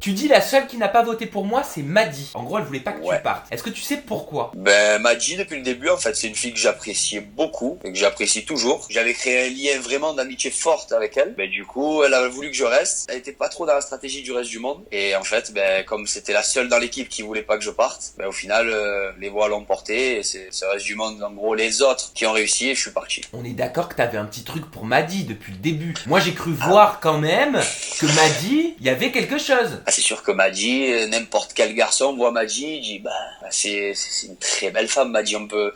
Tu dis la seule qui n'a pas voté pour moi, c'est Maddy. En gros, elle voulait pas que Ouais. tu partes. Est-ce que tu sais pourquoi? Ben, Maddy, depuis le début, en fait, c'est une fille que j'appréciais beaucoup et que j'apprécie toujours. J'avais créé un lien vraiment d'amitié forte avec elle. Ben, du coup, elle a voulu que je reste. Elle était pas trop dans la stratégie du reste du monde. Et en fait, ben, comme c'était la seule dans l'équipe qui voulait pas que je parte, ben, au final, les voix l'ont porté et c'est le reste du monde, en gros, les autres qui ont réussi et je suis parti. On est d'accord que t'avais un petit truc pour Maddy depuis le début. Moi, j'ai cru voir quand même que Maddy, il y avait quelque chose. Ah, c'est sûr que Maddy, n'importe quel garçon voit Maddy, il dit bah c'est une très belle femme Maddy, on peut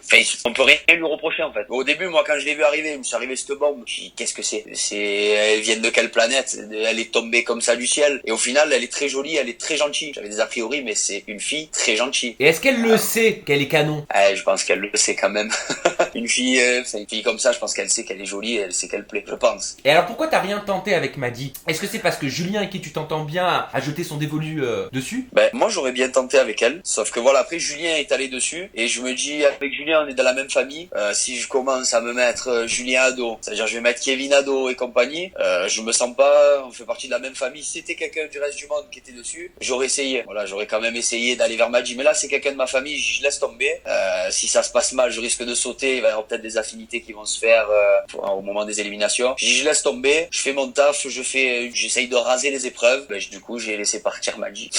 rien lui reprocher en fait. Au début moi quand je l'ai vu arriver, je me suis arrivé cette bombe, je dis qu'est-ce que c'est elle vient de quelle planète, elle est tombée comme ça du ciel et au final elle est très jolie, elle est très gentille. J'avais des a priori mais c'est une fille très gentille. Et est-ce qu'elle le sait qu'elle est canon? Je pense qu'elle le sait quand même. une fille comme ça, je pense qu'elle sait qu'elle est jolie et elle sait qu'elle plaît, je pense. Et alors pourquoi t'as rien tenté avec Maddy? Est-ce que c'est parce que Julien avec qui tu t'entends bien a jeté son dévolu dessus? Ben moi j'aurais bien tenté avec elle, sauf que voilà après Julien est allé dessus et je me dis avec Julien on est dans la même famille, si je commence à me mettre Julien à dos, c'est-à-dire je vais mettre Kevin à dos et compagnie, je me sens pas, on fait partie de la même famille. Si c'était quelqu'un du reste du monde qui était dessus, j'aurais essayé, voilà j'aurais quand même essayé d'aller vers Maddy, mais là c'est quelqu'un de ma famille, je laisse tomber. Si ça se passe mal je risque de sauter, il va y avoir peut-être des affinités qui vont se faire au moment des éliminations. Je laisse tomber, je fais mon taf, j'essaye de raser les épreuves, ben, du coup j'ai laissé partir Maddy.